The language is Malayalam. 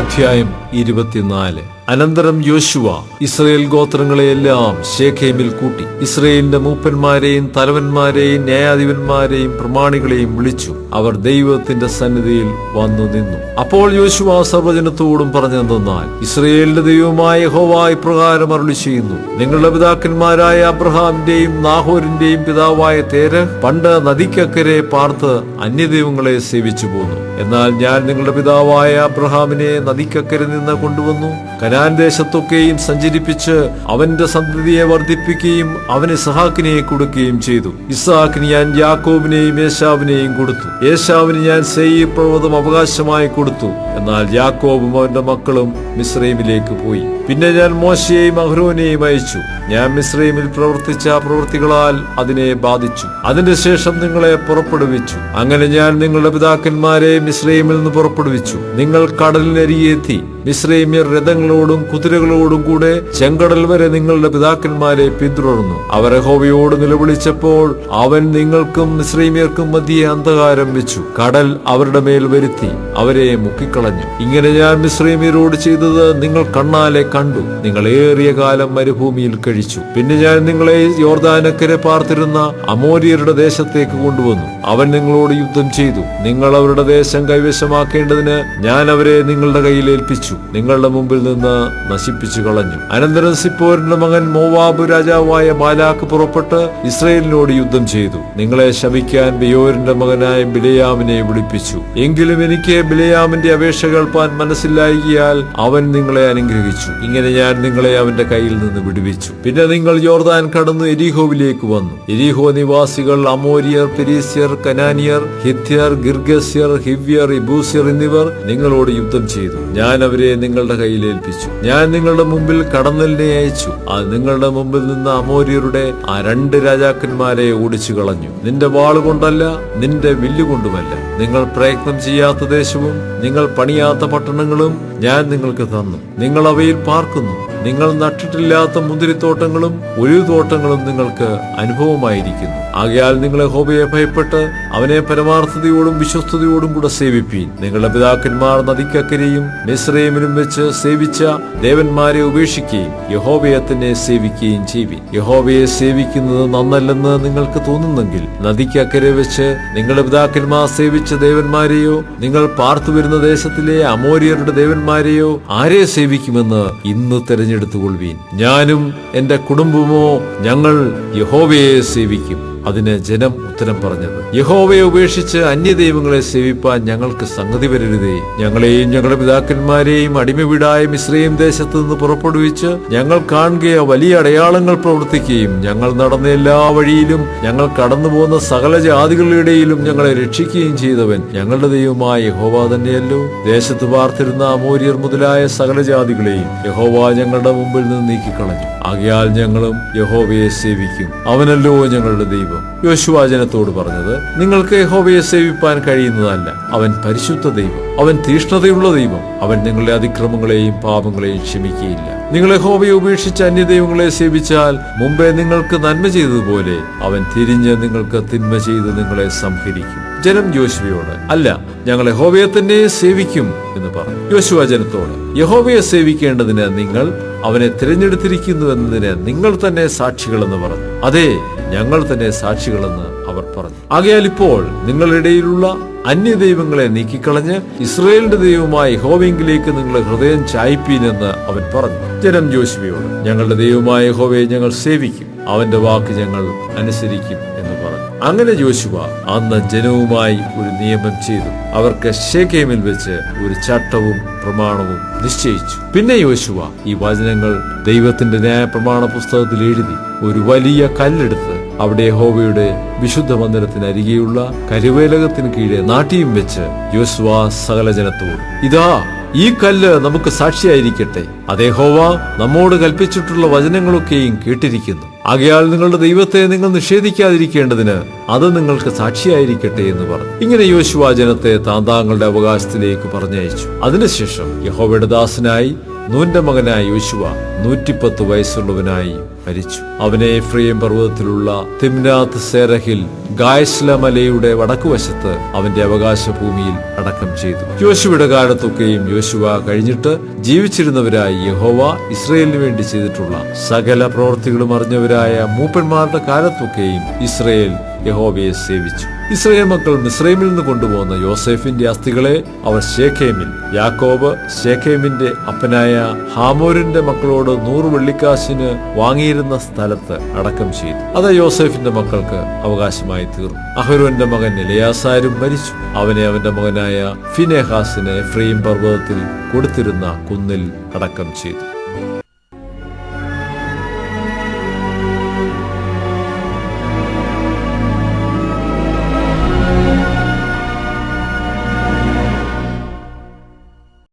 അധ്യായം 24. അനന്തരം യോശുവ ഇസ്രായേൽ ഗോത്രങ്ങളെയെല്ലാം ശേഖേമിൽ കൂട്ടി ഇസ്രായേലിന്റെ മൂപ്പന്മാരെയും തലവന്മാരെയും ന്യായാധിപന്മാരെയും പ്രമാണികളെയും വിളിച്ചു. അവർ ദൈവത്തിന്റെ സന്നിധിയിൽ വന്നു നിന്നു. അപ്പോൾ യോശുവ സർവ്വജനത്തോടും പറഞ്ഞെന്തെന്നാൽ, ഇസ്രായേലിന്റെ ദൈവമായ യഹോവ ഇപ്രകാരം അരുളി ചെയ്യുന്നു: നിങ്ങളുടെ പിതാക്കന്മാരായ അബ്രഹാമിന്റെയും നാഹോരിന്റെയും പിതാവായ തേരഹ് പണ്ട് നദിക്കക്കരെ പാർത്ത് അന്യദൈവങ്ങളെ സേവിച്ചു പോന്നു. എന്നാൽ ഞാൻ നിങ്ങളുടെ പിതാവായ അബ്രഹാമിനെ നദിക്കക്കരെ നിന്ന് കൊണ്ടുവന്നു കനാൻ ദേശത്തൊക്കെയും സഞ്ചരിപ്പിച്ച് അവന്റെ സന്തതിയെ വർദ്ധിപ്പിക്കുകയും അവന് ഇസ്ഹാക്കിനെ കൊടുക്കുകയും ചെയ്തു. ഇസ്ഹാക്കിന് ഞാൻ യാക്കോബിനെയും ഏശാവിനെയും കൊടുത്തു. ഏശാവിന് ഞാൻ സെയീർ പർവ്വതം അവകാശമായി കൊടുത്തു. എന്നാൽ യാക്കോബും അവന്റെ മക്കളും മിസ്രൈമിലേക്ക് പോയി. പിന്നെ ഞാൻ മോശയെയും അഹ്റോനെയും അയച്ചു. ഞാൻ മിസ്രൈമിൽ പ്രവർത്തിച്ച പ്രവൃത്തികളാൽ അതിനെ ബാധിച്ചു. അതിന്റെ ശേഷം നിങ്ങളെ പുറപ്പെടുവിച്ചു. അങ്ങനെ ഞാൻ നിങ്ങളുടെ പിതാക്കന്മാരെ മിസ്രൈമിൽ നിന്ന് പുറപ്പെടുവിച്ചു. നിങ്ങൾ കടലിനരികെ എത്തി. മിസ്രൈമ്യർ രഥങ്ങളോടും കുതിരകളോടും കൂടെ ചെങ്കടൽ വരെ നിങ്ങളുടെ പിതാക്കന്മാരെ പിന്തുടർന്നു. അവർ യഹോവയോട് നിലവിളിച്ചപ്പോൾ അവൻ നിങ്ങൾക്കും മിസ്രൈമ്യർക്കും മധ്യേ അന്ധകാരം വെച്ചു. കടൽ അവരുടെ മേൽ വരുത്തി അവരെ മുക്കിക്കളഞ്ഞു. ഇങ്ങനെ ഞാൻ മിസ്രൈമ്യരോട് ചെയ്തത് നിങ്ങൾ കണ്ണാലെ കണ്ടു. നിങ്ങൾ ഏറിയ കാലം മരുഭൂമിയിൽ കഴിച്ചു. പിന്നെ ഞാൻ നിങ്ങളെ യോർദാനക്കരെ പാർത്തിരുന്ന അമോര്യരുടെ ദേശത്തേക്ക് കൊണ്ടുവന്നു. അവൻ നിങ്ങളോട് യുദ്ധം ചെയ്തു. നിങ്ങൾ അവരുടെ ദേശം കൈവശമാക്കേണ്ടതിന് ഞാൻ അവരെ നിങ്ങളുടെ കയ്യിൽ ഏൽപ്പിച്ചു. നിങ്ങളുടെ മുമ്പിൽ നിന്ന് നശിപ്പിച്ചു കളഞ്ഞു. അനന്തരം സിപ്പോരിന്റെ മകൻ മോവാബ് രാജാവായ ബാലാക്ക് പുറപ്പെട്ട് ഇസ്രായേലിനോട് യുദ്ധം ചെയ്തു. നിങ്ങളെ ശപിക്കാൻ ബെയോരിന്റെ മകനായ ബിലെയാമിനെ വിളിപ്പിച്ചു. എങ്കിലും എനിക്ക് ബിലെയാമിന്റെ അപേക്ഷ കേൾപ്പാൻ മനസ്സിലായികയാൽ അവൻ നിങ്ങളെ അനുഗ്രഹിച്ചു. ഇങ്ങനെ ഞാൻ നിങ്ങളെ അവന്റെ കയ്യിൽ നിന്ന് വിടുവിച്ചു. പിന്നെ നിങ്ങൾ യോർദാൻ കടന്നു എരീഹോവിലേക്ക് വന്നു. എരീഹോ നിവാസികൾ അമോര്യർ, പെരീസ്യർ, കനാനിയർ, ഹിത്യർ, ഗിർഗസ്യർ, ഹിവ്യർ, ഇബൂസ്യർ എന്നിവർ നിങ്ങളോട് യുദ്ധം ചെയ്തു. ഞാൻ അവരെ നിങ്ങളുടെ കയ്യിൽ ഏൽപ്പിച്ചു. ഞാൻ നിങ്ങളുടെ മുമ്പിൽ കടന്നലിനെ അയച്ചു. അത് നിങ്ങളുടെ മുമ്പിൽ നിന്ന് അമോര്യരുടെ ആ 2 രാജാക്കന്മാരെ ഓടിച്ചു കളഞ്ഞു. നിന്റെ വാളുകൊണ്ടല്ല, നിന്റെ വില്ലുകൊണ്ടുമല്ല. നിങ്ങൾ പ്രയത്നം ചെയ്യാത്ത ദേശവും നിങ്ങൾ പണിയാത്ത പട്ടണങ്ങളും ഞാൻ നിങ്ങൾക്ക് തന്നു. നിങ്ങൾ അവയിൽ പാർക്കുന്നു. നിങ്ങൾ നട്ടിട്ടില്ലാത്ത മുന്തിരിത്തോട്ടങ്ങളും ഒലിവുതോട്ടങ്ങളും നിങ്ങൾക്ക് അനുഭവമായിരിക്കുന്നു. ആകയാൽ നിങ്ങൾ യഹോവയെ ഭയപ്പെട്ട് അവനെ പരമാർത്ഥതയോടും വിശ്വസ്തയോടും കൂടെ സേവിപ്പീൻ. നിങ്ങളുടെ പിതാക്കന്മാർ നദിക്കക്കരെയും മിസ്രൈമിലും വെച്ച് സേവിച്ച ദേവന്മാരെ ഉപേക്ഷിക്കുകയും യഹോവയെ തന്നെ സേവിക്കുകയും ചെയ്യുവിൻ. യഹോവയെ സേവിക്കുന്നത് നന്നല്ലെന്ന് നിങ്ങൾക്ക് തോന്നുന്നെങ്കിൽ നദിക്കക്കരെ വെച്ച് നിങ്ങളുടെ പിതാക്കന്മാർ സേവിച്ച ദേവന്മാരെയോ നിങ്ങൾ പാർത്തുവരുന്ന ദേശത്തിലെ അമോര്യരുടെ ദേവന്മാരെയോ ആരെ സേവിക്കുമെന്ന് ഇന്ന് തെരഞ്ഞെടുത്തുകൊള്ളുവീൻ. ഞാനും എന്റെ കുടുംബമോ ഞങ്ങൾ യഹോവയെ സേവിക്കും. അതിന് ജനം ഉത്തരം പറഞ്ഞത്, യഹോവയെ ഉപേക്ഷിച്ച് അന്യദൈവങ്ങളെ സേവിപ്പാൻ ഞങ്ങൾക്ക് സംഗതി വരരുതേ. ഞങ്ങളെയും ഞങ്ങളുടെ പിതാക്കന്മാരെയും അടിമവീടായ മിസ്രയീം ദേശത്ത് നിന്ന് പുറപ്പെടുവിച്ച് ഞങ്ങൾ കാണുകയോ വലിയ അടയാളങ്ങൾ പ്രവർത്തിക്കുകയും ഞങ്ങൾ നടന്ന എല്ലാ വഴിയിലും ഞങ്ങൾ കടന്നുപോകുന്ന സകല ജാതികളുടെയിലും ഞങ്ങളെ രക്ഷിക്കുകയും ചെയ്തവൻ ഞങ്ങളുടെ ദൈവമായ യഹോവ തന്നെയല്ലോ. ദേശത്ത് പാർത്തിരുന്ന അമോര്യർ മുതലായ സകല ജാതികളെയും യഹോവ ഞങ്ങളുടെ മുമ്പിൽ നിന്ന് നീക്കിക്കളഞ്ഞു. ആകയാൽ ഞങ്ങളും യഹോവയെ സേവിക്കും. അവനല്ലോ ഞങ്ങളുടെ ദൈവം. യോശുവ ജനത്തോട് പറഞ്ഞത്, നിങ്ങൾക്ക് യഹോവയെ സേവിപ്പാൻ കഴിയുന്നതല്ല. അവൻ പരിശുദ്ധ ദൈവം. അവൻ തീഷ്ണതയുള്ള ദൈവം. അവൻ നിങ്ങളുടെ അതിക്രമങ്ങളെയും പാപങ്ങളെയും ക്ഷമിക്കുകയില്ല. നിങ്ങൾ യഹോവയെ ഉപേക്ഷിച്ച് അന്യദൈവങ്ങളെ സേവിച്ചാൽ മുമ്പേ നിങ്ങൾക്ക് നന്മ ചെയ്തതുപോലെ അവൻ തിരിഞ്ഞ് നിങ്ങൾക്ക് തിന്മ ചെയ്ത് നിങ്ങളെ സംഹരിക്കും. ജനം യോശുവയോട്, അല്ല, ഞങ്ങൾ യഹോവയെ തന്നെ സേവിക്കും എന്ന് പറഞ്ഞു. യോശുവ ജനത്തോട്, യഹോവയെ സേവിക്കേണ്ടതിന് നിങ്ങൾ അവനെ തിരഞ്ഞെടുത്തിരിക്കുന്നു എന്നതിന് നിങ്ങൾ തന്നെ സാക്ഷികളെന്ന് പറഞ്ഞു. അതെ, ഞങ്ങൾ തന്നെ സാക്ഷികളെന്ന് അവർ പറഞ്ഞു. ആകയാൽ ഇപ്പോൾ നിങ്ങളുടെ ഇടയിലുള്ള അന്യദൈവങ്ങളെ നീക്കിക്കളഞ്ഞ് ഇസ്രായേലിന്റെ ദൈവമായ യഹോവയെങ്കിലേക്ക് നിങ്ങളുടെ ഹൃദയം ചായ്പീനെന്ന് അവൻ പറഞ്ഞു. ജനം യോശുവയോട്, ഞങ്ങളുടെ ദൈവമായ യഹോവയെ ഞങ്ങൾ സേവിക്കും, അവന്റെ വാക്ക് ഞങ്ങൾ അനുസരിക്കും എന്ന് പറഞ്ഞു. അങ്ങനെ യോശുവ അന്ന് ജനവുമായി ഒരു നിയമം ചെയ്തു. അവർക്ക് ശെഖേമിൽ വെച്ച് ഒരു ചട്ടവും പ്രമാണവും നിശ്ചയിച്ചു. പിന്നെ യോശുവ ഈ വചനങ്ങൾ ദൈവത്തിന്റെ ന്യായപ്രമാണ പുസ്തകത്തിൽ എഴുതി ഒരു വലിയ കല്ലെടുത്ത് അവിടെ യഹോവയുടെ വിശുദ്ധ മന്ദിരത്തിനരികെയുള്ള കരുവേലകത്തിന് കീഴെ നാട്ടിയും വെച്ച് യോശുവ സകല ജനത്തോട്, ഇതാ ഈ കല്ല് നമുക്ക് സാക്ഷിയായിരിക്കട്ടെ. അത് യഹോവ നമ്മോട് കൽപ്പിച്ചിട്ടുള്ള വചനങ്ങളൊക്കെയും കേട്ടിരിക്കുന്നു. ആകയാൽ നിങ്ങളുടെ ദൈവത്തെ നിങ്ങൾ നിഷേധിക്കാതിരിക്കേണ്ടതിന് അത് നിങ്ങൾക്ക് സാക്ഷിയായിരിക്കട്ടെ എന്ന് പറഞ്ഞു. ഇങ്ങനെ യോശുവ ജനത്തെ താന്താങ്ങളുടെ അവകാശത്തിലേക്ക് പറഞ്ഞയച്ചു. അതിനുശേഷം യഹോവയുടെ ദാസനായി നൂന്റെ മകനായ യോശുവ 110 വയസ്സുള്ളവനായി മരിച്ചു. അവനെ എഫ്രയീം പർവ്വതത്തിലുള്ള തിമ്നാത്ത് സേരഹിൽ ഗായസ്ല മലയുടെ വടക്കുവശത്ത് അവന്റെ അവകാശ ഭൂമിയിൽ അടക്കം ചെയ്തു. യോശുവയുടെ കാലത്തൊക്കെയും യോശുവ കഴിഞ്ഞിട്ട് ജീവിച്ചിരുന്നവരായി യഹോവ ഇസ്രയേലിന് വേണ്ടി ചെയ്തിട്ടുള്ള സകല പ്രവൃത്തികളും അറിഞ്ഞവരായ മൂപ്പന്മാരുടെ കാലത്തൊക്കെയും ഇസ്രയേൽ യഹോവയെ സേവിച്ചു. ഇസ്രയേൽ മക്കൾ മിസ്രൈമിൽ നിന്ന് കൊണ്ടുപോകുന്ന യോസേഫിന്റെ അസ്ഥികളെ അവർ ശേഖേമിൽ, യാക്കോബ് ശേഖേമിന്റെ അപ്പനായ ഹാമോരിന്റെ മക്കളോട് 100 വെള്ളിക്കാശിന് വാങ്ങിയിരുന്ന സ്ഥലത്ത് അടക്കം ചെയ്തു. അത് യോസേഫിന്റെ മക്കൾക്ക് അവകാശമായി തീർന്നു. അഹരോന്റെ മകൻ എലെയാസാരും മരിച്ചു. അവനെ അവന്റെ മകനായ ഫിനെഹാസിന് എഫ്രയീം പർവ്വതത്തിൽ കൊടുത്തിരുന്ന കുന്നിൽ അടക്കം ചെയ്തു.